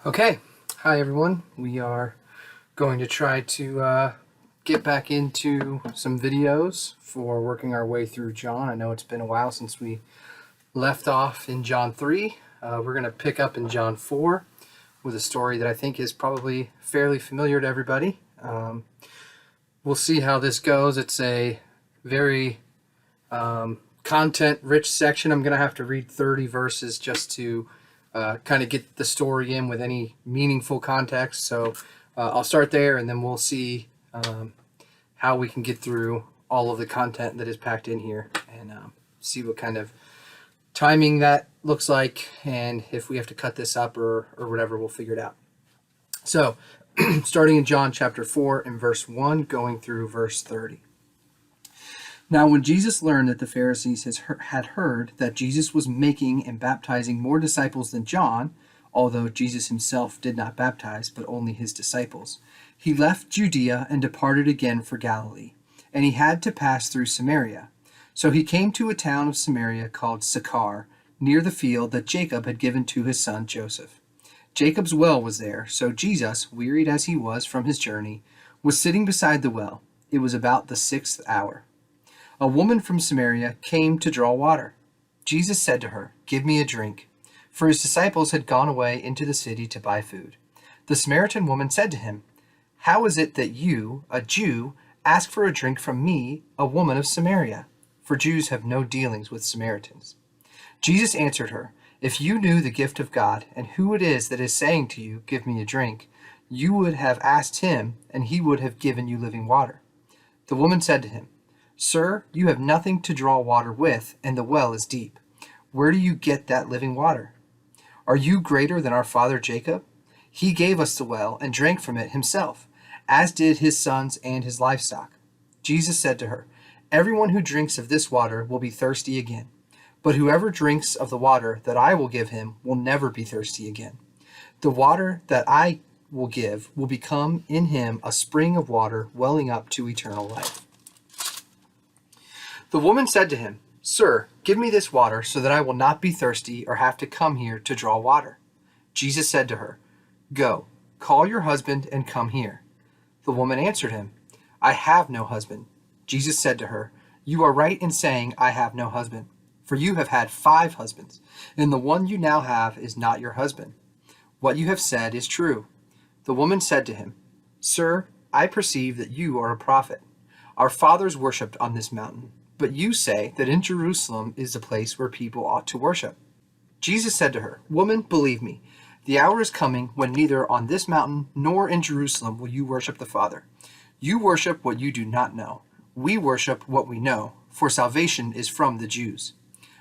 Okay, hi everyone. We are going to try to get back into some videos for working our way through John. I know it's been a while since we left off in John 3. We're going to pick up in John 4 with a story that I think is probably fairly familiar to everybody. We'll see how this goes. It's a very content-rich section. I'm going to have to read 30 verses just to kind of get the story in with any meaningful context. So I'll start there, and then we'll see how we can get through all of the content that is packed in here and see what kind of timing that looks like, and if we have to cut this up or whatever, we'll figure it out. So starting in John chapter 4 and verse 1, going through verse 30. Now when Jesus learned that the Pharisees had heard that Jesus was making and baptizing more disciples than John, although Jesus himself did not baptize, but only his disciples, he left Judea and departed again for Galilee, and he had to pass through Samaria. So he came to a town of Samaria called Sychar, near the field that Jacob had given to his son Joseph. Jacob's well was there, so Jesus, wearied as he was from his journey, was sitting beside the well. It was about the 6th hour. A woman from Samaria came to draw water. Jesus said to her, "Give me a drink," for his disciples had gone away into the city to buy food. The Samaritan woman said to him, "How is it that you, a Jew, ask for a drink from me, a woman of Samaria? For Jews have no dealings with Samaritans." Jesus answered her, "If you knew the gift of God and who it is that is saying to you, 'Give me a drink,' you would have asked him, and he would have given you living water." The woman said to him, "Sir, you have nothing to draw water with, and the well is deep. Where do you get that living water? Are you greater than our father Jacob? He gave us the well and drank from it himself, as did his sons and his livestock." Jesus said to her, "Everyone who drinks of this water will be thirsty again. But whoever drinks of the water that I will give him will never be thirsty again. The water that I will give will become in him a spring of water welling up to eternal life." The woman said to him, "Sir, give me this water so that I will not be thirsty or have to come here to draw water." Jesus said to her, "Go, call your husband and come here." The woman answered him, "I have no husband." Jesus said to her, "You are right in saying, 'I have no husband,' for you have had 5 husbands, and the one you now have is not your husband. What you have said is true." The woman said to him, "Sir, I perceive that you are a prophet. Our fathers worshipped on this mountain, but you say that in Jerusalem is the place where people ought to worship." Jesus said to her, "Woman, believe me, the hour is coming when neither on this mountain nor in Jerusalem will you worship the Father. You worship what you do not know. We worship what we know, for salvation is from the Jews.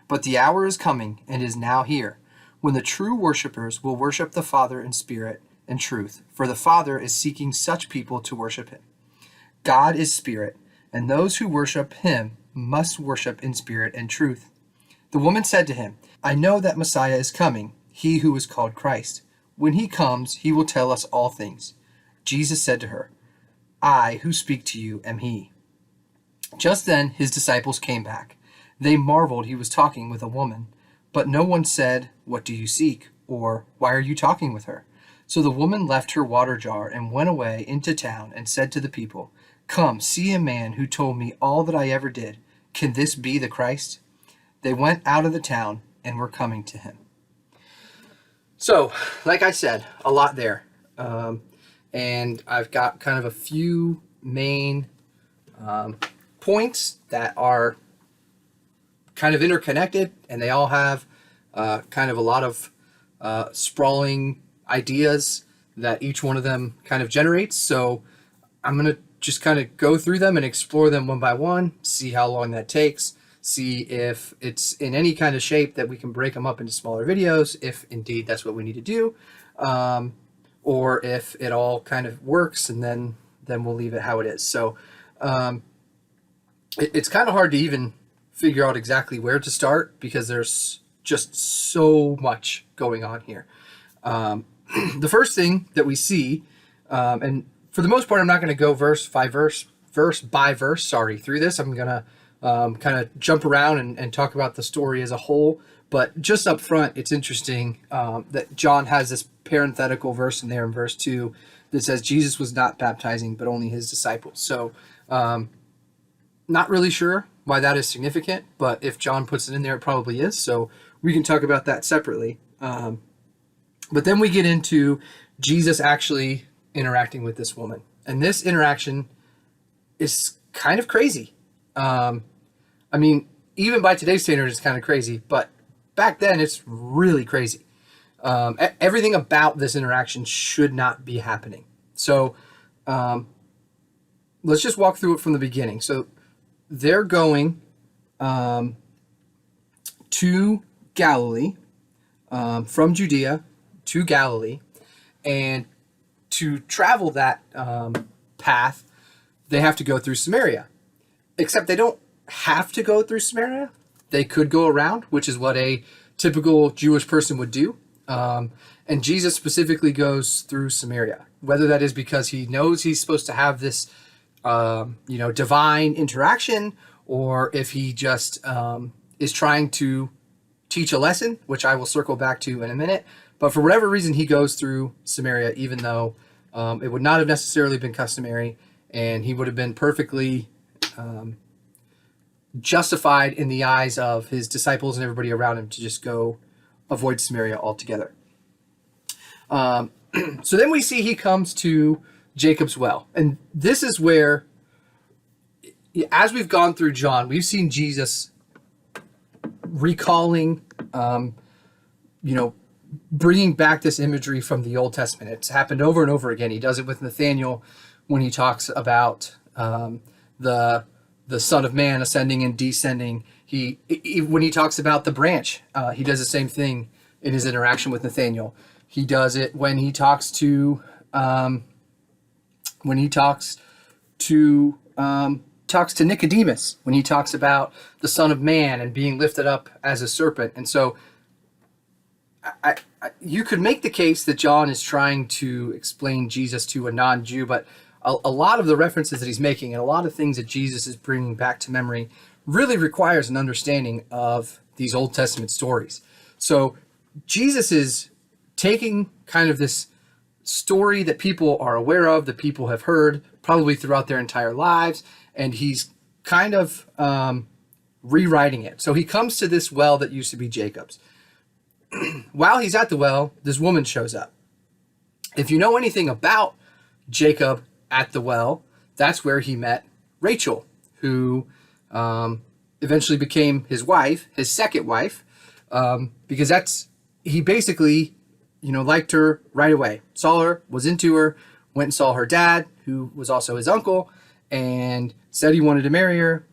But the hour is coming, and is now here, when the true worshipers will worship the Father in spirit and truth, for the Father is seeking such people to worship him. God is spirit, and those who worship him must worship in spirit and truth." The woman said to him, "I know that Messiah is coming, he who is called Christ. When he comes, he will tell us all things." Jesus said to her, "I who speak to you am he." Just then his disciples came back. They marveled he was talking with a woman, but no one said, "What do you seek?" or "Why are you talking with her?" So the woman left her water jar and went away into town and said to the people, "Come, see a man who told me all that I ever did. Can this be the Christ?" They went out of the town and were coming to him. So, like I said, a lot there. And I've got kind of a few main points that are kind of interconnected, and they all have kind of a lot of sprawling ideas that each one of them kind of generates. So I'm going to just kind of go through them and explore them one by one, see how long that takes, see if it's in any kind of shape that we can break them up into smaller videos, if indeed that's what we need to do, or if it all kind of works, and then we'll leave it how it is. So it's kind of hard to even figure out exactly where to start because there's just so much going on here. The first thing that we see, and for the most part, I'm not going to go verse by verse through this. I'm going to kind of jump around and talk about the story as a whole. But just up front, it's interesting that John has this parenthetical verse in there in verse 2 that says Jesus was not baptizing, but only his disciples. So not really sure why that is significant, but if John puts it in there, it probably is. So we can talk about that separately. But then we get into Jesus actually interacting with this woman. And this interaction is kind of crazy. I mean, even by today's standards, it's kind of crazy, but back then it's really crazy. Everything about this interaction should not be happening. So let's just walk through it from the beginning. So they're going to Galilee, from Judea to Galilee, and to travel that path, they have to go through Samaria. Except they don't have to go through Samaria. They could go around, which is what a typical Jewish person would do. And Jesus specifically goes through Samaria, whether that is because he knows he's supposed to have this, divine interaction, or if he just is trying to teach a lesson, which I will circle back to in a minute. But for whatever reason, he goes through Samaria, even though it would not have necessarily been customary, and he would have been perfectly justified in the eyes of his disciples and everybody around him to just go avoid Samaria altogether. So then we see he comes to Jacob's well. And this is where, as we've gone through John, we've seen Jesus recalling, bringing back this imagery from the Old Testament. It's happened over and over again. He does it with Nathanael when he talks about the Son of Man ascending and descending. When he talks about the branch, he does the same thing in his interaction with Nathanael. He does it when he talks to Nicodemus, when he talks about the Son of Man and being lifted up as a serpent. And so you could make the case that John is trying to explain Jesus to a non-Jew, but a lot of the references that he's making and a lot of things that Jesus is bringing back to memory really requires an understanding of these Old Testament stories. So Jesus is taking kind of this story that people are aware of, that people have heard probably throughout their entire lives, and he's kind of rewriting it. So he comes to this well that used to be Jacob's. While he's at the well, this woman shows up. If you know anything about Jacob at the well, that's where he met Rachel, who eventually became his wife, his second wife, because he basically, liked her right away. Saw her, was into her, went and saw her dad, who was also his uncle, and said he wanted to marry her.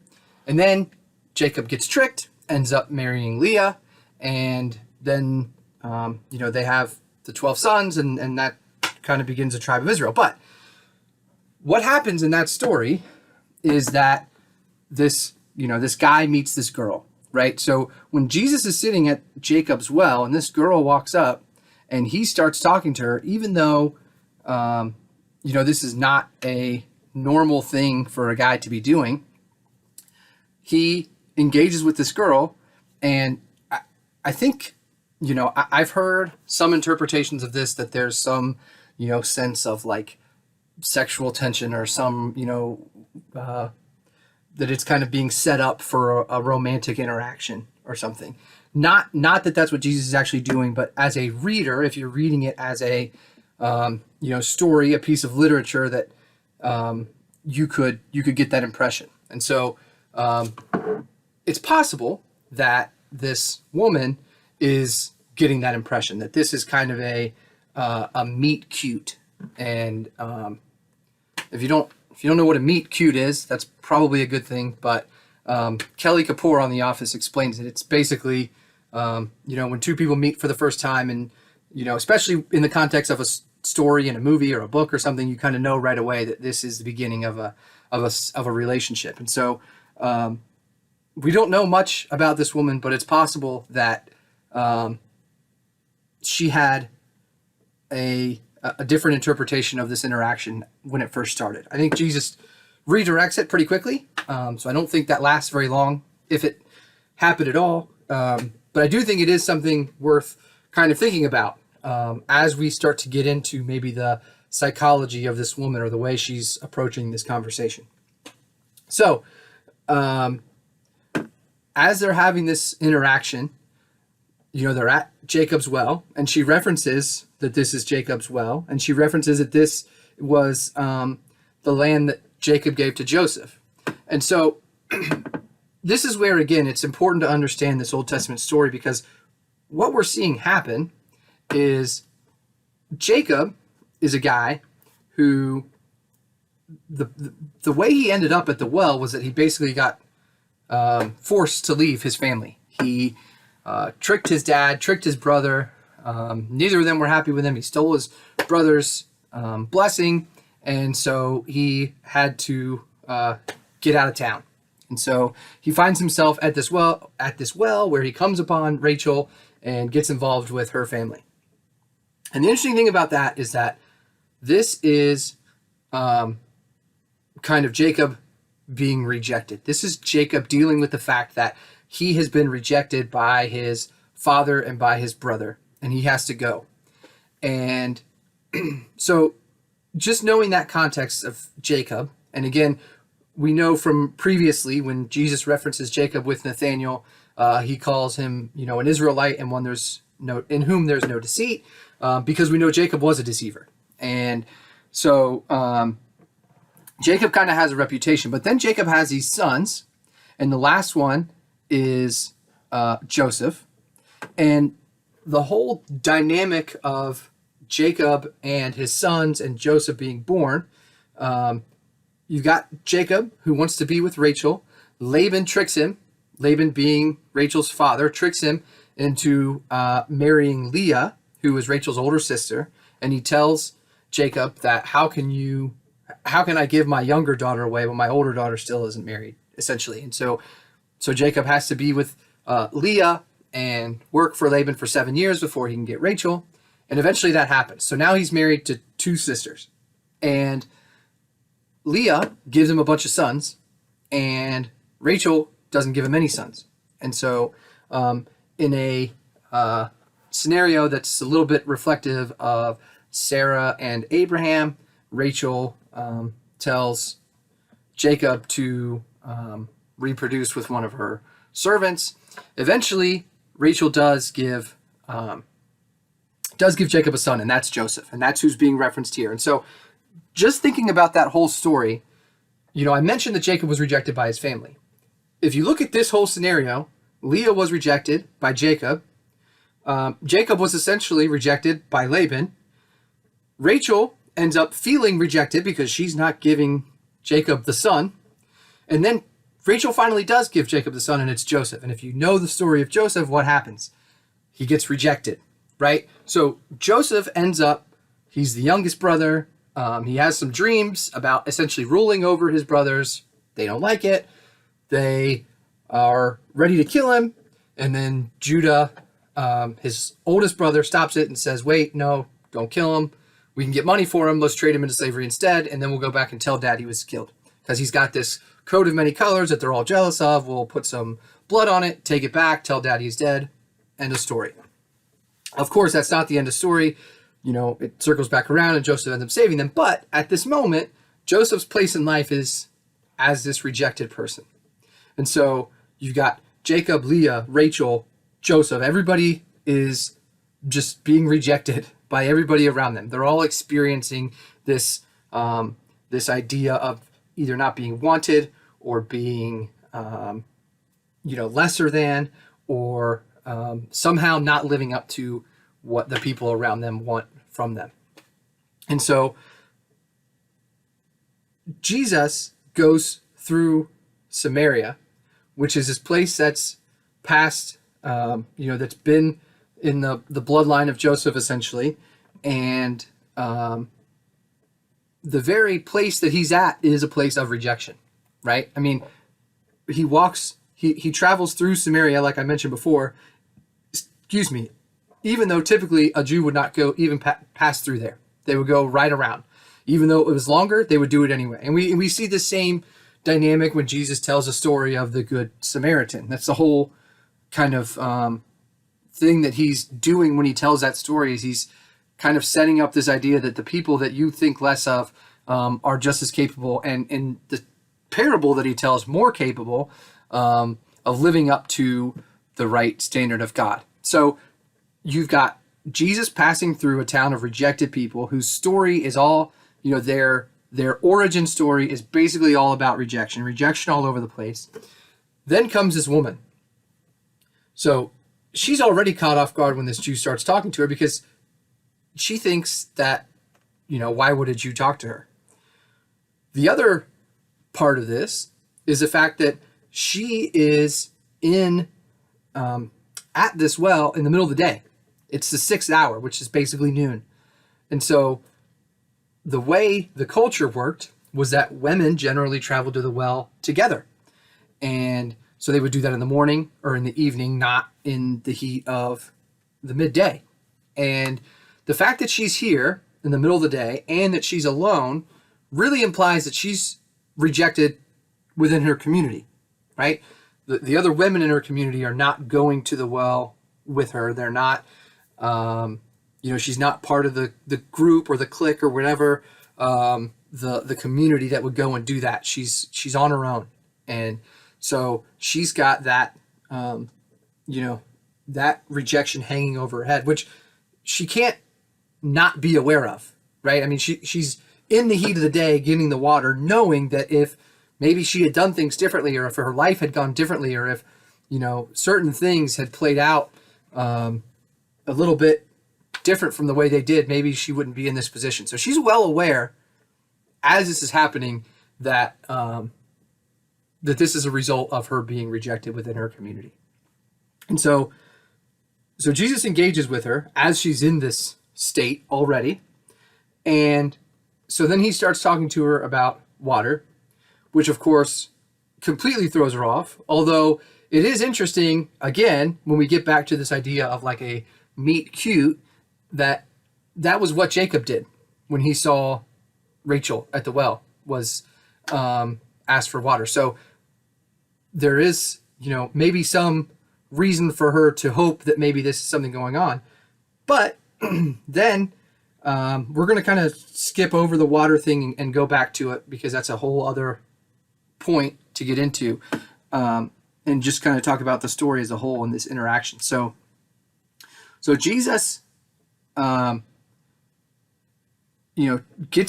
And then Jacob gets tricked, ends up marrying Leah, and then, they have the 12 sons, and that kind of begins the tribe of Israel. But what happens in that story is that this guy meets this girl, right? So when Jesus is sitting at Jacob's well and this girl walks up and he starts talking to her, even though, this is not a normal thing for a guy to be doing, he engages with this girl. And I think, I've heard some interpretations of this, that there's some, sense of like sexual tension or some, that it's kind of being set up for a romantic interaction or something. Not that that's what Jesus is actually doing, but as a reader, if you're reading it as a, story, a piece of literature, that you could get that impression. And so it's possible that this woman is getting that impression, that this is kind of a meet cute. And if you don't know what a meet cute is, that's probably a good thing. But Kelly Kapoor on The Office explains it. It's basically, when two people meet for the first time, and, especially in the context of a story in a movie or a book or something, you kind of know right away that this is the beginning of a relationship. And so we don't know much about this woman, but it's possible that she had a different interpretation of this interaction when it first started. I think Jesus redirects it pretty quickly, so I don't think that lasts very long, if it happened at all. But I do think it is something worth kind of thinking about. as we start to get into maybe the psychology of this woman or the way she's approaching this conversation. So, as they're having this interaction, they're at Jacob's well, and she references that this is Jacob's well, and she references that this was the land that Jacob gave to Joseph. And so this is where, again, it's important to understand this Old Testament story, because what we're seeing happen is Jacob is a guy who the way he ended up at the well was that he basically got forced to leave his family. He tricked his dad, tricked his brother. Neither of them were happy with him. He stole his brother's blessing, and so he had to get out of town. And so he finds himself at this well where he comes upon Rachel and gets involved with her family. And the interesting thing about that is that this is kind of Jacob being rejected. This is Jacob dealing with the fact that he has been rejected by his father and by his brother, and he has to go. And so just knowing that context of Jacob, and again, we know from previously when Jesus references Jacob with Nathanael, he calls him, an Israelite and one in whom there's no deceit, because we know Jacob was a deceiver. And so Jacob kind of has a reputation, but then Jacob has these sons, and the last one is Joseph. And the whole dynamic of Jacob and his sons and Joseph being born, you've got Jacob, who wants to be with Rachel. Laban tricks him. Laban, being Rachel's father, tricks him into marrying Leah, who is Rachel's older sister. And he tells Jacob that how can I give my younger daughter away when my older daughter still isn't married, essentially. And so Jacob has to be with Leah and work for Laban for 7 years before he can get Rachel. And eventually that happens. So now he's married to 2 sisters. And Leah gives him a bunch of sons, and Rachel doesn't give him any sons. And so in a scenario that's a little bit reflective of Sarah and Abraham, Rachel tells Jacob to reproduce with one of her servants. Eventually, Rachel does give Jacob a son, and that's Joseph, and that's who's being referenced here. And so just thinking about that whole story, I mentioned that Jacob was rejected by his family. If you look at this whole scenario, Leah was rejected by Jacob. Jacob was essentially rejected by Laban. Rachel ends up feeling rejected because she's not giving Jacob the son. And then Rachel finally does give Jacob the son, and it's Joseph. And if you know the story of Joseph, what happens? He gets rejected, right? So Joseph ends up, he's the youngest brother. He has some dreams about essentially ruling over his brothers. They don't like it. They are ready to kill him. And then Judah, his oldest brother, stops it and says, wait, no, don't kill him. We can get money for him. Let's trade him into slavery instead. And then we'll go back and tell Dad he was killed. Because he's got this coat of many colors that they're all jealous of. We'll put some blood on it, take it back, tell Dad he's dead. End of story. Of course, that's not the end of story. It circles back around and Joseph ends up saving them. But at this moment, Joseph's place in life is as this rejected person. And so you've got Jacob, Leah, Rachel, Joseph. Everybody is just being rejected by everybody around them. They're all experiencing this idea of either not being wanted or being lesser than, or somehow not living up to what the people around them want from them. And so Jesus goes through Samaria, which is this place that's past, that's been in the bloodline of Joseph, essentially. And the very place that he's at is a place of rejection, right? I mean, he travels through Samaria, like I mentioned before, even though typically a Jew would not go even pass through there. They would go right around. Even though it was longer, they would do it anyway. And we see the same dynamic when Jesus tells a story of the Good Samaritan. That's the whole kind of thing that he's doing when he tells that story is he's kind of setting up this idea that the people that you think less of are just as capable, and in the parable that he tells, more capable of living up to the right standard of God. So you've got Jesus passing through a town of rejected people whose story is all, their origin story is basically all about rejection all over the place. Then comes this woman. So she's already caught off guard when this Jew starts talking to her, because she thinks that, why would a Jew talk to her? The other part of this is the fact that she is at this well in the middle of the day. It's the 6th hour, which is basically noon. And so the way the culture worked was that women generally traveled to the well together. And so they would do that in the morning or in the evening, not in the heat of the midday. And the fact that she's here in the middle of the day and that she's alone really implies that she's rejected within her community, right? The other women in her community are not going to the well with her. They're not, she's not part of the group or the clique or whatever, the community that would go and do that. She's on her own. And so she's got that, that rejection hanging over her head, which she can't not be aware of, right? I mean, she's in the heat of the day getting the water, knowing that if maybe she had done things differently, or if her life had gone differently, or if, certain things had played out a little bit different from the way they did, maybe she wouldn't be in this position. So she's well aware, as this is happening, that that this is a result of her being rejected within her community. And so Jesus engages with her as she's in this state already. And so then he starts talking to her about water, which of course completely throws her off. Although it is interesting, again, when we get back to this idea of like a meet cute, that was what Jacob did when he saw Rachel at the well, was asked for water. So there is, maybe some reason for her to hope that maybe this is something going on. But then we're going to kind of skip over the water thing and go back to it, because that's a whole other point to get into, and just kind of talk about the story as a whole in this interaction. So Jesus, gets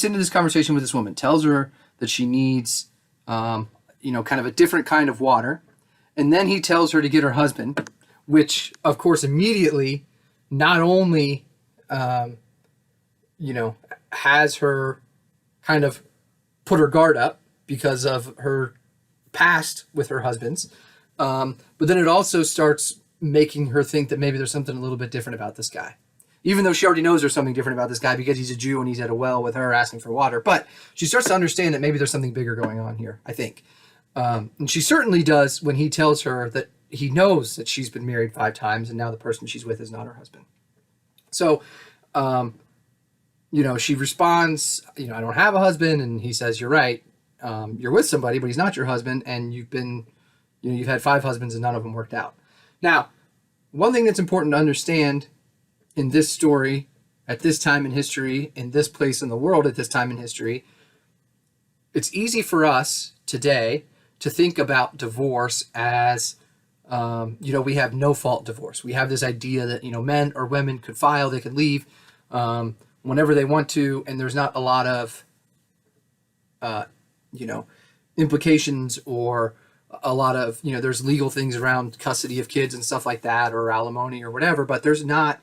into this conversation with this woman, tells her that she needs, kind of a different kind of water. And then he tells her to get her husband, which of course immediately not only, has her kind of put her guard up because of her past with her husbands. But then it also starts making her think that maybe there's something a little bit different about this guy, even though she already knows there's something different about this guy because he's a Jew and he's at a well with her asking for water. But she starts to understand that maybe there's something bigger going on here, I think. And she certainly does when he tells her that he knows that she's been married 5 times and now the person she's with is not her husband. So, she responds, I don't have a husband. And he says, you're right. You're with somebody, but he's not your husband. And you've had 5 husbands and none of them worked out. Now, one thing that's important to understand in this story, at this time in history, in this place in the world at this time in history, it's easy for us today to think about divorce as, we have no fault divorce. We have this idea that, men or women could file, they could leave whenever they want to, and there's not a lot of, implications or a lot of, there's legal things around custody of kids and stuff like that, or alimony or whatever, but there's not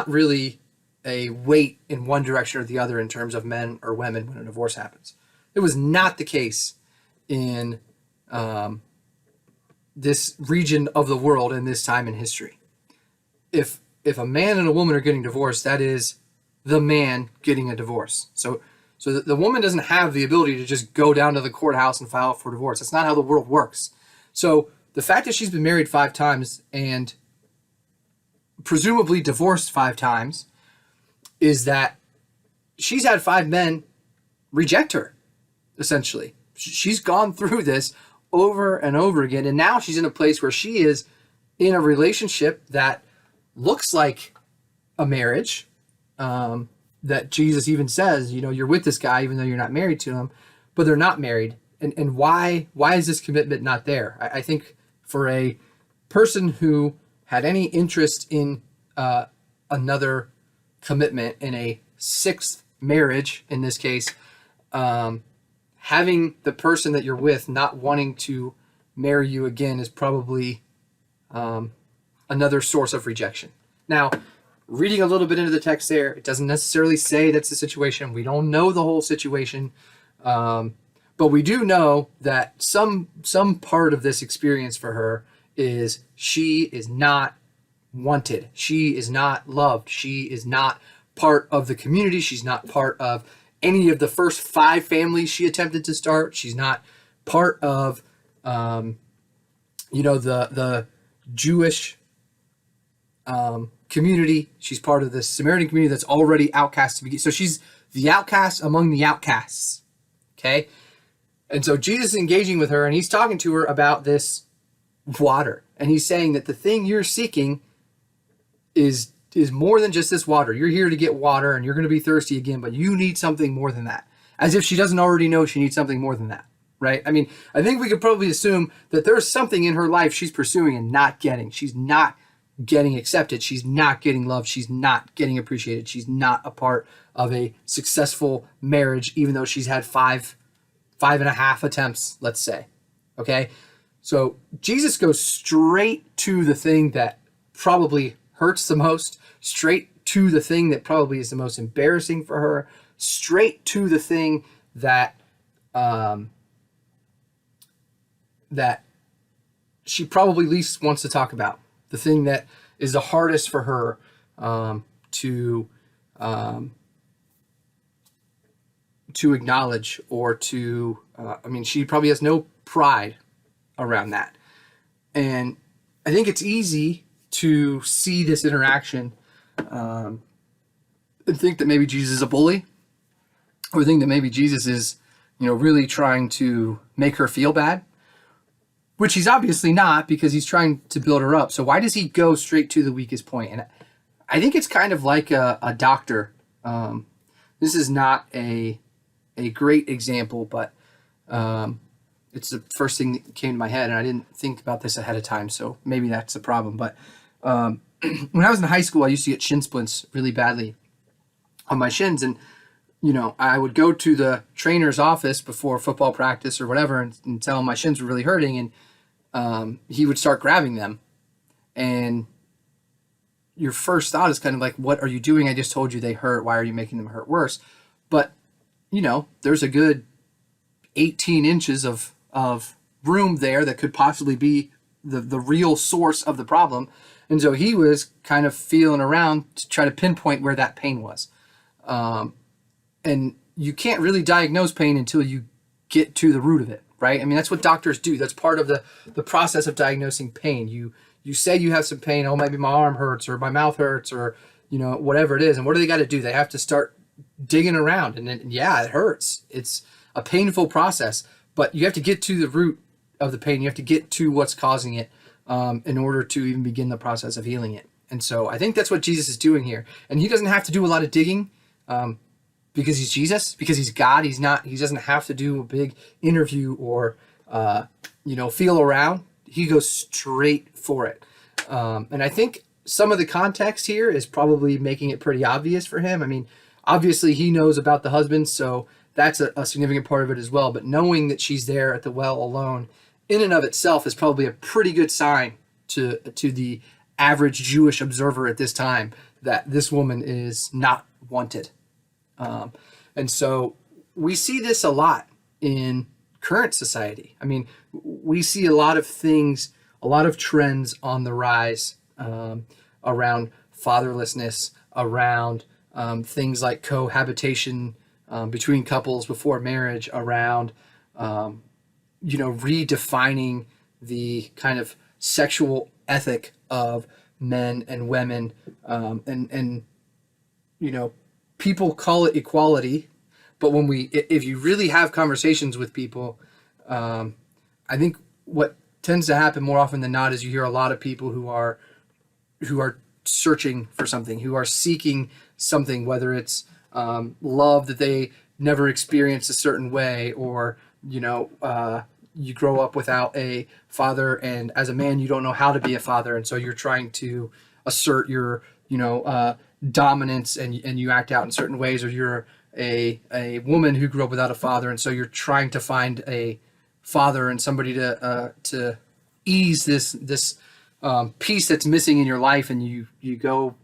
really a weight in one direction or the other in terms of men or women when a divorce happens. It was not the case in this region of the world in this time in history. If a man and a woman are getting divorced, that is the man getting a divorce. So the woman doesn't have the ability to just go down to the courthouse and file for divorce. That's not how the world works. So the fact that she's been married 5 times and presumably divorced 5 times is that she's had 5 men reject her, essentially. She's gone through this over and over again. And now she's in a place where she is in a relationship that looks like a marriage, that Jesus even says, you're with this guy even though you're not married to him, but they're not married. And why is this commitment not there? I think for a person who had any interest in another commitment, in a sixth marriage in this case, having the person that you're with not wanting to marry you again is probably another source of rejection. Now, reading a little bit into the text there, it doesn't necessarily say that's the situation. We don't know the whole situation, but we do know that some part of this experience for her is she is not wanted. She is not loved. She is not part of the community. She's not part of any of the first 5 families she attempted to start. She's not part of, the Jewish community. She's part of the Samaritan community that's already outcast to begin. So she's the outcast among the outcasts. Okay. And so Jesus is engaging with her, and he's talking to her about this water. And he's saying that the thing you're seeking is more than just this water. You're here to get water, and you're going to be thirsty again, but you need something more than that. As if she doesn't already know she needs something more than that, right? I mean, I think we could probably assume that there's something in her life she's pursuing and not getting. She's not getting accepted. She's not getting loved. She's not getting appreciated. She's not a part of a successful marriage, even though she's had five and a half attempts, let's say. Okay? So Jesus goes straight to the thing that probably hurts the most, straight to the thing that probably is the most embarrassing for her, straight to the thing that that she probably least wants to talk about, the thing that is the hardest for her to acknowledge, or to she probably has no pride around that. And I think it's easy to see this interaction and think that maybe Jesus is a bully, or think that maybe Jesus is, really trying to make her feel bad, which he's obviously not, because he's trying to build her up. So why does he go straight to the weakest point? And I think it's kind of like a doctor. This is not a great example, but it's the first thing that came to my head, and I didn't think about this ahead of time, so maybe that's the problem. But when I was in high school, I used to get shin splints really badly on my shins, and I would go to the trainer's office before football practice or whatever and tell him my shins were really hurting, and he would start grabbing them. And your first thought is kind of like, what are you doing? I just told you they hurt. Why are you making them hurt worse? But, there's a good 18 inches of room there that could possibly be the real source of the problem. And so he was kind of feeling around to try to pinpoint where that pain was. And you can't really diagnose pain until you get to the root of it, right? I mean, that's what doctors do. That's part of the process of diagnosing pain. You say you have some pain. Oh, maybe my arm hurts, or my mouth hurts, or, whatever it is. And what do they got to do? They have to start digging around. And then, yeah, it hurts. It's a painful process, but you have to get to the root of the pain. You have to get to what's causing it in order to even begin the process of healing it. And so I think that's what Jesus is doing here. And he doesn't have to do a lot of digging because he's Jesus, because he's God. He doesn't have to do a big interview or, feel around. He goes straight for it. And I think some of the context here is probably making it pretty obvious for him. I mean, obviously he knows about the husband, so that's a significant part of it as well. But knowing that she's there at the well alone in and of itself is probably a pretty good sign to the average Jewish observer at this time that this woman is not wanted. And so we see this a lot in current society. I mean, we see a lot of things, a lot of trends on the rise around fatherlessness, around things like cohabitation between couples before marriage, around redefining the kind of sexual ethic of men and women, and people call it equality, but if you really have conversations with people, I think what tends to happen more often than not is you hear a lot of people who are searching for something, who are seeking something, whether it's love that they never experienced a certain way, or you grow up without a father, and as a man you don't know how to be a father, and so you're trying to assert your dominance, and you act out in certain ways, or you're a woman who grew up without a father, and so you're trying to find a father and somebody to ease this piece that's missing in your life, and you go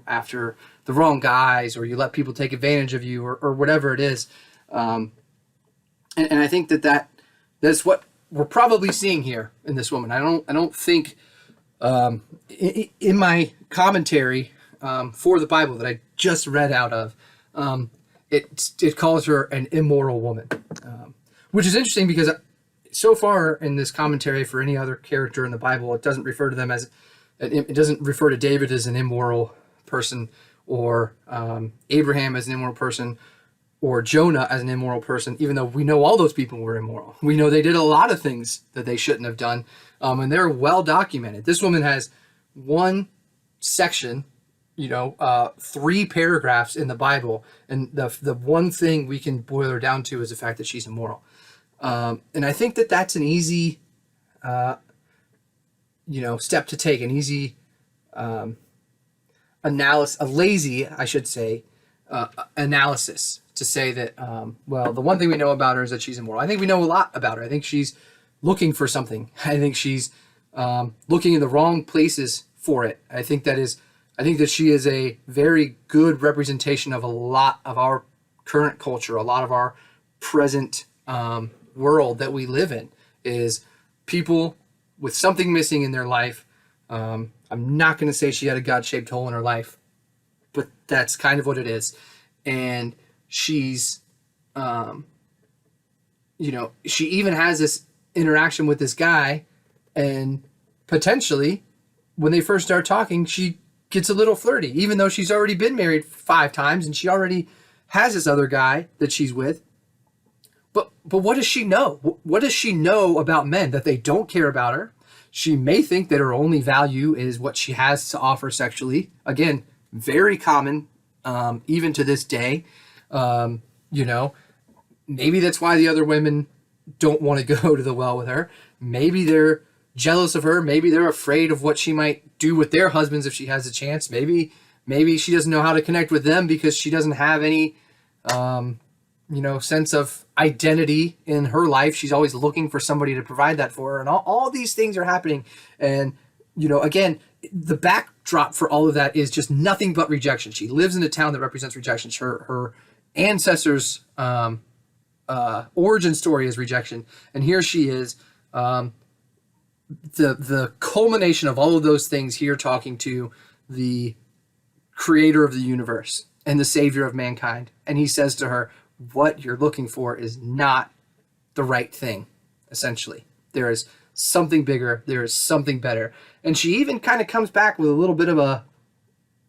after the wrong guys, or you let people take advantage of you, or whatever it is. And I think that's what we're probably seeing here in this woman. I don't think in my commentary for the Bible that I just read out of, it calls her an immoral woman, which is interesting because so far in this commentary for any other character in the Bible, it doesn't refer to them as, it doesn't refer to David as an immoral person, or Abraham as an immoral person, or Jonah as an immoral person, even though we know all those people were immoral. We know they did a lot of things that they shouldn't have done, and they're well documented. This woman has one section, 3 paragraphs in the Bible, and the one thing we can boil her down to is the fact that she's immoral. And I think that that's an easy, step to take, an easy analysis, a lazy, I should say, analysis to say that, the one thing we know about her is that she's immoral. I think we know a lot about her. I think she's looking for something. I think she's looking in the wrong places for it. I think that she is a very good representation of a lot of our current culture, a lot of our present world that we live in, is people with something missing in their life. I'm not going to say she had a God-shaped hole in her life, but that's kind of what it is. And she's, she even has this interaction with this guy, and potentially when they first start talking, she gets a little flirty, even though she's already been married 5 times and she already has this other guy that she's with. But what does she know? What does she know about men that they don't care about her? She may think that her only value is what she has to offer sexually. Again, very common, even to this day. Maybe that's why the other women don't want to go to the well with her. Maybe they're jealous of her. Maybe they're afraid of what she might do with their husbands if she has a chance. Maybe she doesn't know how to connect with them because she doesn't have any, sense of identity in her life. She's always looking for somebody to provide that for her. And all these things are happening. And, again, the backdrop for all of that is just nothing but rejection. She lives in a town that represents rejection. Her ancestors' origin story is rejection. And here she is, the culmination of all of those things here, talking to the creator of the universe and the savior of mankind. And he says to her, what you're looking for is not the right thing, essentially. There is something bigger. There is something better. And she even kind of comes back with a little bit of a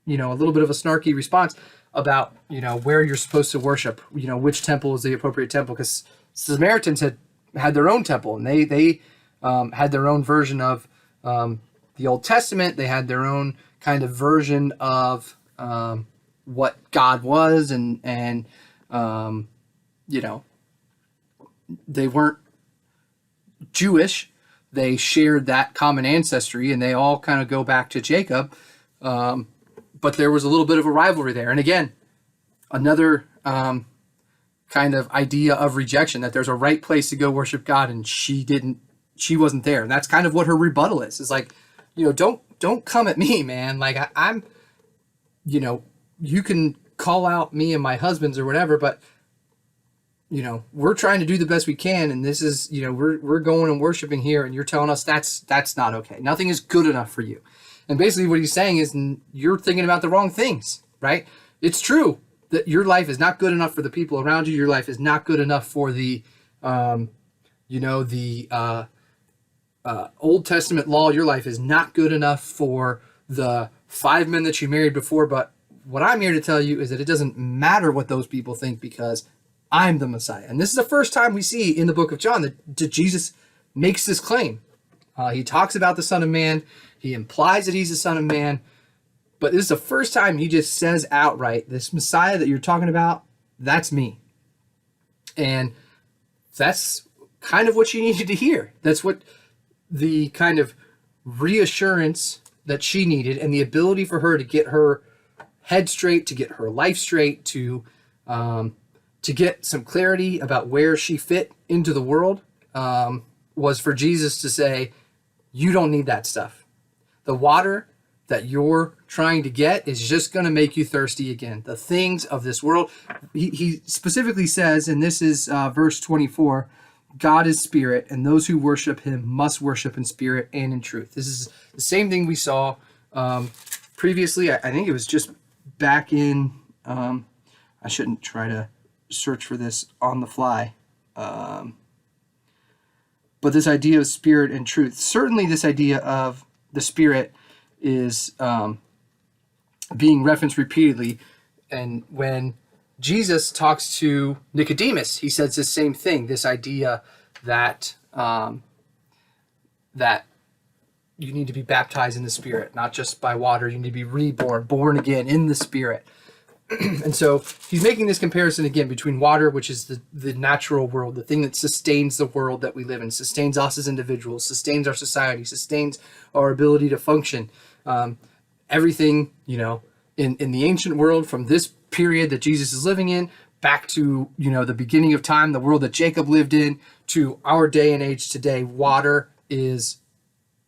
snarky response about, where you're supposed to worship, which temple is the appropriate temple, because Samaritans had their own temple, and they had their own version of the Old Testament. They had their own kind of version of what God was, and they weren't Jewish. They shared that common ancestry, and they all kind of go back to Jacob. But there was a little bit of a rivalry there. And again, another kind of idea of rejection, that there's a right place to go worship God, and she wasn't there. And that's kind of what her rebuttal is. It's like, don't come at me, man. Like I'm, you can call out me and my husbands or whatever, but we're trying to do the best we can. And this is, we're going and worshiping here, and you're telling us that's not okay. Nothing is good enough for you. And basically what he's saying is, you're thinking about the wrong things, right? It's true that your life is not good enough for the people around you. Your life is not good enough for the, Old Testament law. Your life is not good enough for the 5 men that you married before. But what I'm here to tell you is that it doesn't matter what those people think, because I'm the Messiah. And this is the first time we see in the book of John that Jesus makes this claim. He talks about the Son of Man. He implies that he's the Son of Man. But this is the first time he just says outright, this Messiah that you're talking about, that's me. And that's kind of what she needed to hear. That's what the kind of reassurance that she needed, and the ability for her to get her head straight, to get her life straight, to get some clarity about where she fit into the world, was for Jesus to say, you don't need that stuff. The water that you're trying to get is just going to make you thirsty again. The things of this world. He specifically says, and this is verse 24, God is spirit, and those who worship him must worship in spirit and in truth. This is the same thing we saw previously. I think it was just back in, I shouldn't try to search for this on the fly. But this idea of spirit and truth, certainly this idea of the spirit is being referenced repeatedly. And when Jesus talks to Nicodemus, he says the same thing, this idea that that you need to be baptized in the Spirit, not just by water. You need to be reborn, born again in the Spirit. And so he's making this comparison again between water, which is the natural world, the thing that sustains the world that we live in, sustains us as individuals, sustains our society, sustains our ability to function. Everything, in the ancient world, from this period that Jesus is living in, back to, the beginning of time, the world that Jacob lived in, to our day and age today, water is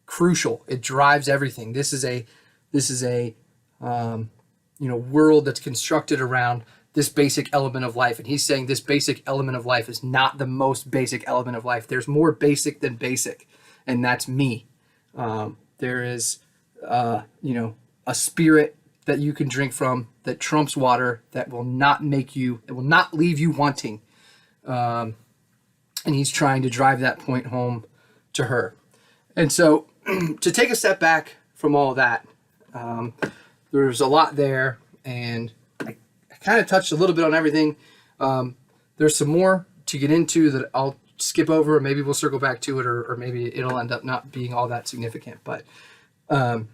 crucial. It drives everything. This is a world that's constructed around this basic element of life. And he's saying this basic element of life is not the most basic element of life. There's more basic than basic, and that's me. There is, a spirit that you can drink from that trumps water, that will not leave you wanting. And he's trying to drive that point home to her. And so to take a step back from all that, there's a lot there, and I kind of touched a little bit on everything. There's some more to get into that I'll skip over, or maybe we'll circle back to it, or maybe it'll end up not being all that significant. But I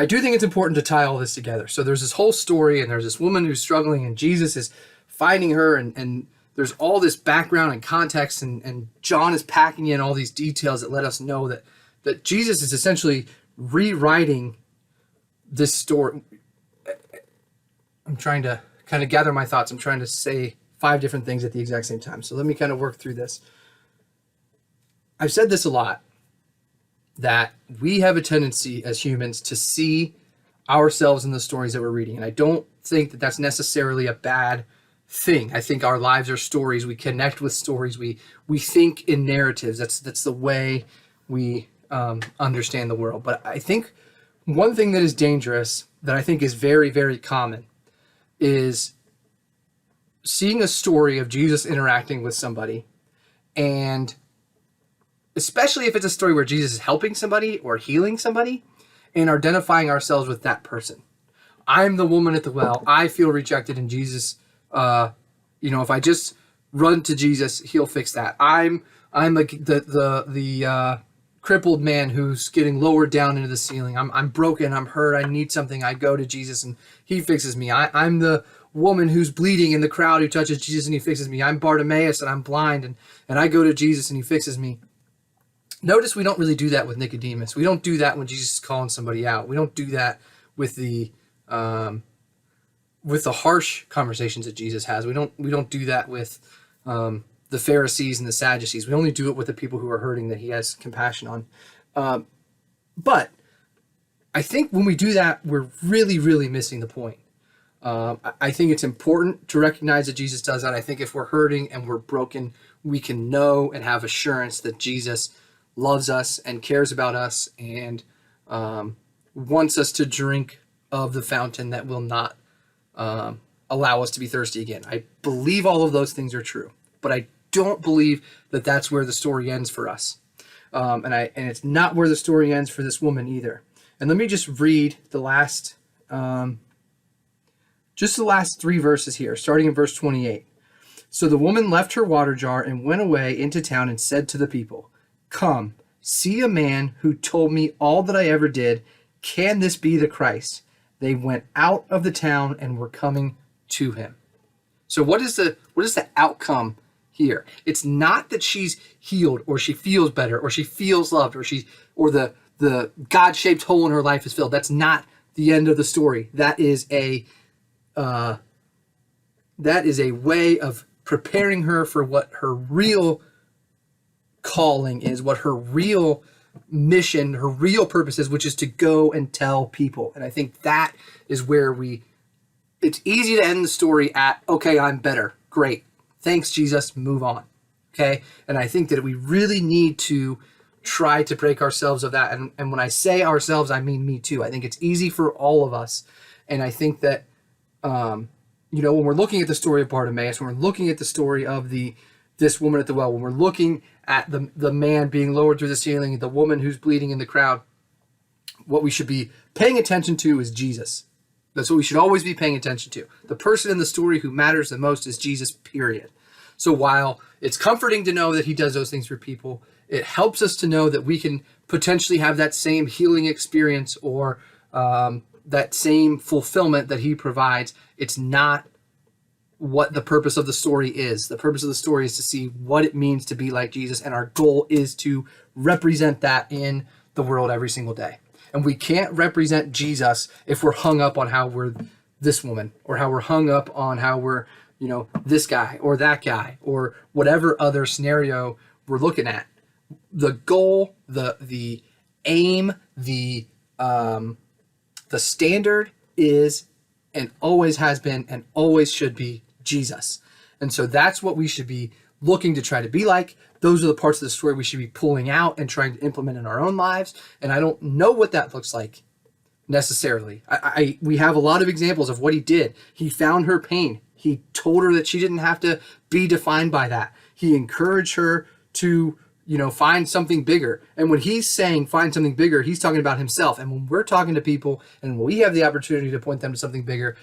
do think it's important to tie all this together. So there's this whole story, and there's this woman who's struggling, and Jesus is finding her, and there's all this background and context, and John is packing in all these details that let us know that Jesus is essentially rewriting this story. I'm trying to kind of gather my thoughts. I'm trying to say 5 different things at the exact same time. So let me kind of work through this. I've said this a lot, that we have a tendency as humans to see ourselves in the stories that we're reading. And I don't think that that's necessarily a bad thing. I think our lives are stories. We connect with stories. We think in narratives. That's the way we understand the world. But I think one thing that is dangerous, that I think is very, very common, is seeing a story of Jesus interacting with somebody, and especially if it's a story where Jesus is helping somebody or healing somebody, and identifying ourselves with that person. I'm the woman at the well. I feel rejected, and Jesus, if I just run to Jesus, he'll fix that. I'm like the crippled man who's getting lowered down into the ceiling. I'm broken. I'm hurt. I need something. I go to Jesus, and he fixes me. I'm the woman who's bleeding in the crowd who touches Jesus, and he fixes me. I'm Bartimaeus, and I'm blind, and I go to Jesus, and he fixes me. Notice we don't really do that with Nicodemus. We don't do that when Jesus is calling somebody out. We don't do that with the harsh conversations that Jesus has. We don't do that with the Pharisees and the Sadducees. We only do it with the people who are hurting, that he has compassion on. But I think when we do that, we're really, really missing the point. I think it's important to recognize that Jesus does that. I think if we're hurting and we're broken, we can know and have assurance that Jesus loves us and cares about us, and wants us to drink of the fountain that will not allow us to be thirsty again. I believe all of those things are true, but I don't believe that that's where the story ends for us. And it's not where the story ends for this woman either. And let me just read the last 3 verses here, starting in verse 28. So the woman left her water jar and went away into town and said to the people, "Come, see a man who told me all that I ever did. Can this be the Christ?" They went out of the town and were coming to him. So what is the outcome here? It's not that she's healed or she feels better or she feels loved or the God-shaped hole in her life is filled. That's not the end of the story. That is a way of preparing her for what her real calling is, what her real mission, her real purpose is, which is to go and tell people. And I think that is where it's easy to end the story at, okay, I'm better. Great. Thanks, Jesus. Move on. Okay. And I think that we really need to try to break ourselves of that. And when I say ourselves, I mean me too. I think it's easy for all of us. And I think that, when we're looking at the story of Bartimaeus, when we're looking at the story of this woman at the well, when we're looking at the man being lowered through the ceiling, the woman who's bleeding in the crowd, what we should be paying attention to is Jesus. That's what we should always be paying attention to. The person in the story who matters the most is Jesus, period. So while it's comforting to know that he does those things for people, it helps us to know that we can potentially have that same healing experience or that same fulfillment that he provides. It's not what the purpose of the story is. The purpose of the story is to see what it means to be like Jesus, and our goal is to represent that in the world every single day. And we can't represent Jesus if we're hung up on how we're this woman, or how we're hung up on how we're, this guy or that guy, or whatever other scenario we're looking at. The goal, the aim, the standard is and always has been and always should be Jesus. And so that's what we should be looking to try to be like. Those are the parts of the story we should be pulling out and trying to implement in our own lives. And I don't know what that looks like necessarily. We have a lot of examples of what he did. He found her pain. He told her that she didn't have to be defined by that. He encouraged her to, find something bigger. And when he's saying find something bigger, he's talking about himself. And when we're talking to people and we have the opportunity to point them to something bigger,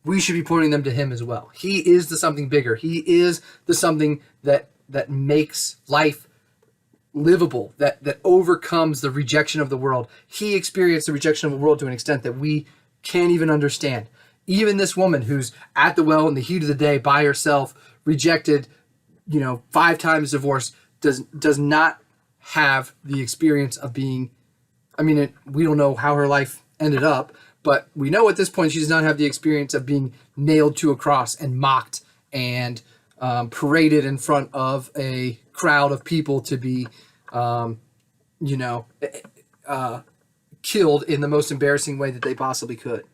we should be pointing them to him as well. He is the something bigger. He is the something that makes life livable, that overcomes the rejection of the world. He experienced the rejection of the world to an extent that we can't even understand. Even this woman who's at the well in the heat of the day by herself, rejected, 5 times divorced, does not have the experience of being, we don't know how her life ended up, but we know at this point she does not have the experience of being nailed to a cross and mocked and paraded in front of a crowd of people to be, killed in the most embarrassing way that they possibly could.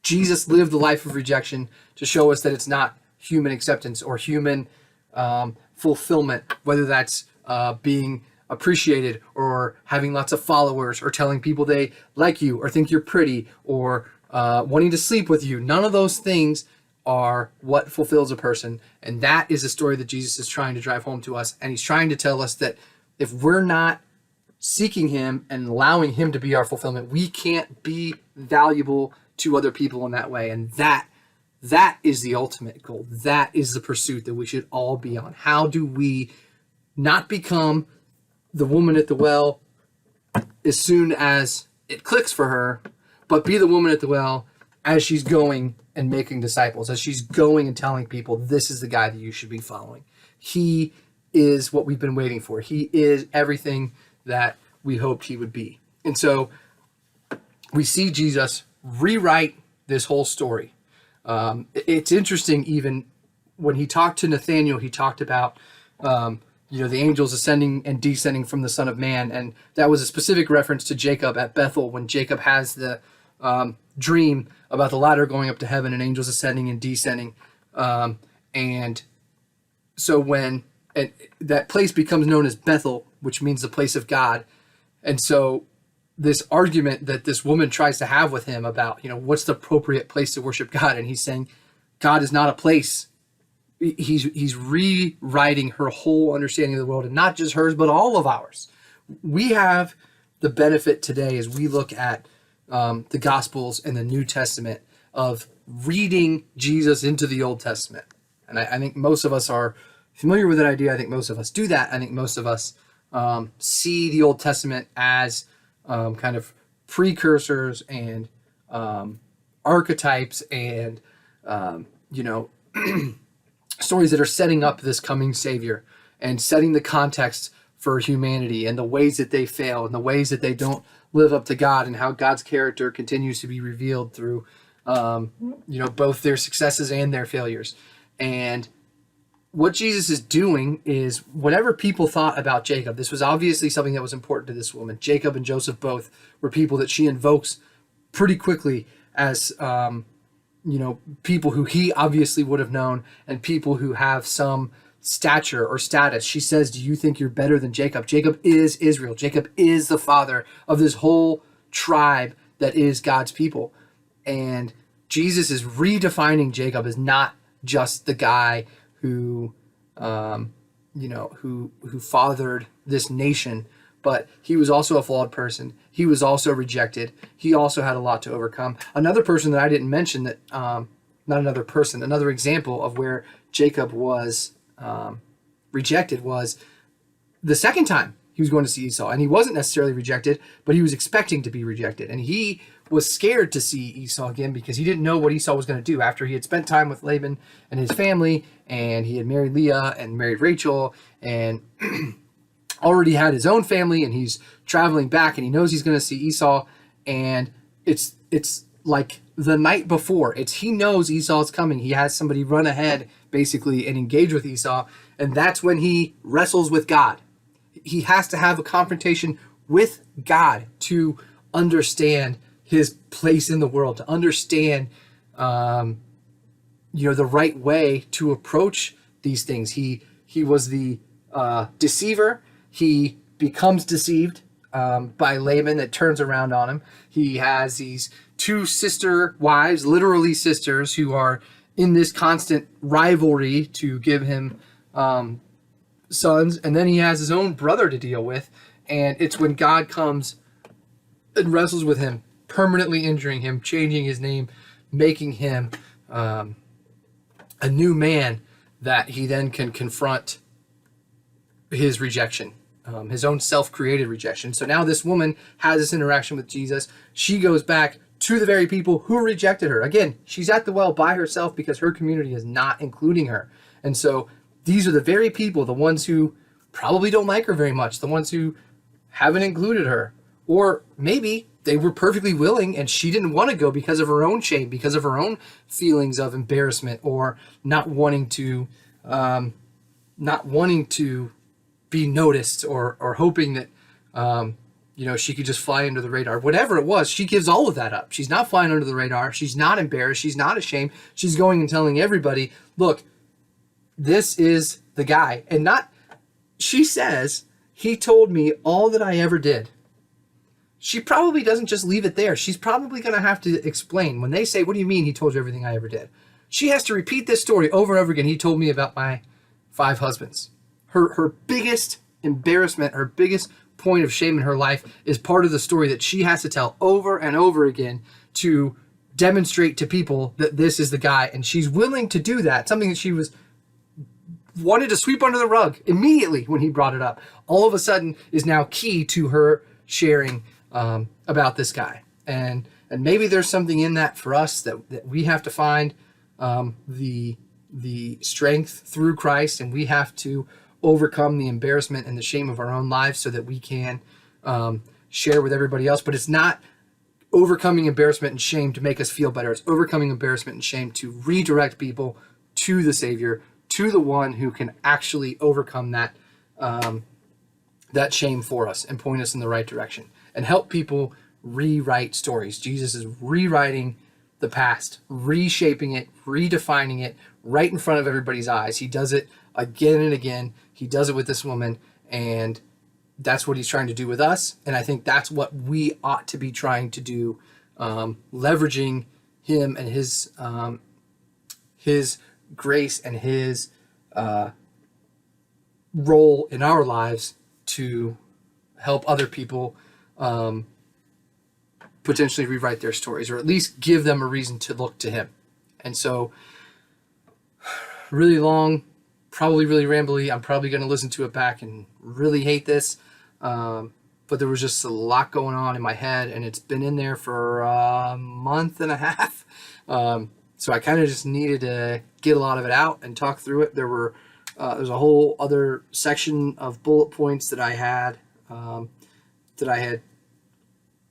Jesus lived the life of rejection to show us that it's not human acceptance or human fulfillment, whether that's being appreciated or having lots of followers or telling people they like you or think you're pretty or wanting to sleep with you. None of those things are what fulfills a person. And that is a story that Jesus is trying to drive home to us. And he's trying to tell us that if we're not seeking him and allowing him to be our fulfillment, we can't be valuable to other people in that way. And that is the ultimate goal. That is the pursuit that we should all be on. How do we not become the woman at the well as soon as it clicks for her, but be the woman at the well as she's going and making disciples, as she's going and telling people, this is the guy that you should be following. He is what we've been waiting for. He is everything that we hoped he would be. And so we see Jesus rewrite this whole story. It's interesting, even when he talked to Nathanael, he talked about, the angels ascending and descending from the Son of Man. And that was a specific reference to Jacob at Bethel, when Jacob has the dream about the ladder going up to heaven and angels ascending and descending. And so when that place becomes known as Bethel, which means the place of God. And so this argument that this woman tries to have with him about, what's the appropriate place to worship God? And he's saying, God is not a place. He's rewriting her whole understanding of the world, and not just hers, but all of ours. We have the benefit today as we look at the Gospels and the New Testament of reading Jesus into the Old Testament. And I think most of us are familiar with that idea. I think most of us do that. I think most of us see the Old Testament as kind of precursors and archetypes and, stories that are setting up this coming Savior and setting the context for humanity and the ways that they fail and the ways that they don't live up to God and how God's character continues to be revealed through, both their successes and their failures. And what Jesus is doing is whatever people thought about Jacob, this was obviously something that was important to this woman. Jacob and Joseph both were people that she invokes pretty quickly as, people who he obviously would have known and people who have some stature or status. She says, do you think you're better than Jacob? Jacob is Israel. Jacob is the father of this whole tribe that is God's people. And Jesus is redefining Jacob as not just the guy who fathered this nation, but he was also a flawed person. He was also rejected. He also had a lot to overcome. Another person that I didn't mention another example of where Jacob was rejected was the second time he was going to see Esau. And he wasn't necessarily rejected, but he was expecting to be rejected. And he was scared to see Esau again because he didn't know what Esau was going to do after he had spent time with Laban and his family, and he had married Leah and married Rachel and already had his own family, and he's traveling back and he knows he's going to see Esau. And it's like the night before, he knows Esau's coming. He has somebody run ahead basically and engage with Esau. And that's when he wrestles with God. He has to have a confrontation with God to understand his place in the world, to understand, the right way to approach these things. He was the deceiver. He becomes deceived by Laban that turns around on him. He has these two sister wives, literally sisters, who are in this constant rivalry to give him sons. And then he has his own brother to deal with. And it's when God comes and wrestles with him, permanently injuring him, changing his name, making him a new man, that he then can confront his rejection, his own self-created rejection. So now this woman has this interaction with Jesus. She goes back to the very people who rejected her. Again, she's at the well by herself because her community is not including her. And so these are the very people, the ones who probably don't like her very much, the ones who haven't included her. Or maybe they were perfectly willing and she didn't want to go because of her own shame, because of her own feelings of embarrassment, or not wanting to be noticed, or hoping that she could just fly under the radar. Whatever it was, she gives all of that up. She's not flying under the radar. She's not embarrassed. She's not ashamed. She's going and telling everybody, look, this is the guy. And she says, he told me all that I ever did. She probably doesn't just leave it there. She's probably going to have to explain. When they say, what do you mean he told you everything I ever did? She has to repeat this story over and over again. He told me about my 5 husbands. Her biggest embarrassment, her biggest point of shame in her life is part of the story that she has to tell over and over again to demonstrate to people that this is the guy. And she's willing to do that, something that she wanted to sweep under the rug immediately when he brought it up. All of a sudden is now key to her sharing about this guy. And maybe there's something in that for us that we have to find the strength through Christ, and we have to overcome the embarrassment and the shame of our own lives so that we can share with everybody else. But it's not overcoming embarrassment and shame to make us feel better. It's overcoming embarrassment and shame to redirect people to the Savior, to the one who can actually overcome that shame for us and point us in the right direction and help people rewrite stories. Jesus is rewriting the past, reshaping it, redefining it right in front of everybody's eyes. He does it again and again. He does it with this woman, and that's what he's trying to do with us. And I think that's what we ought to be trying to do, leveraging him and his grace and his role in our lives to help other people potentially rewrite their stories, or at least give them a reason to look to him. And so really long, probably really rambly. I'm probably going to listen to it back and really hate this. But there was just a lot going on in my head, and it's been in there for a month and a half. So I kind of just needed to get a lot of it out and talk through it. There's a whole other section of bullet points that I had that I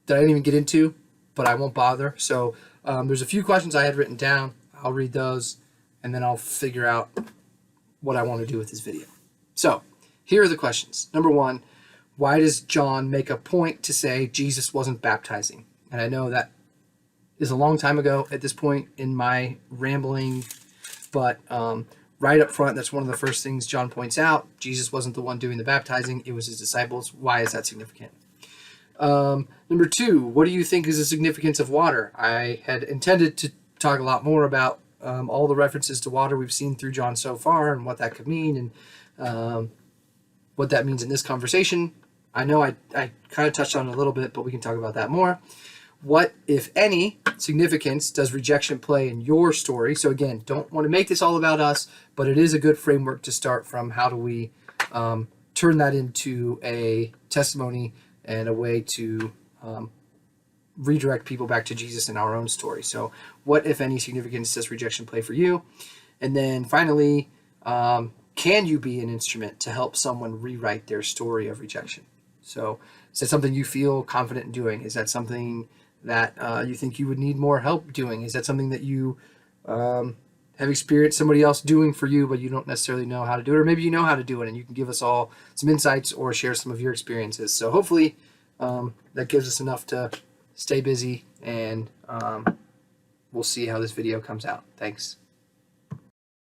didn't even get into, but I won't bother. So there's a few questions I had written down. I'll read those, and then I'll figure out what I want to do with this video. So here are the questions. Number one, why does John make a point to say Jesus wasn't baptizing? And I know that is a long time ago at this point in my rambling, but right up front, that's one of the first things John points out. Jesus wasn't the one doing the baptizing. It was his disciples. Why is that significant? Number two, what do you think is the significance of water? I had intended to talk a lot more about all the references to water we've seen through John so far and what that could mean and what that means in this conversation. I know I kind of touched on it a little bit, but we can talk about that more. What, if any, significance does rejection play in your story? So again, don't want to make this all about us, but it is a good framework to start from. How do we turn that into a testimony and a way to redirect people back to Jesus in our own story? So what, if any, significance does rejection play for you? And then finally, can you be an instrument to help someone rewrite their story of rejection? So is that something you feel confident in doing? Is that something that you think you would need more help doing? Is that something that you have experienced somebody else doing for you, but you don't necessarily know how to do it? Or maybe you know how to do it and you can give us all some insights or share some of your experiences. So hopefully that gives us enough to stay busy, and we'll see how this video comes out. Thanks.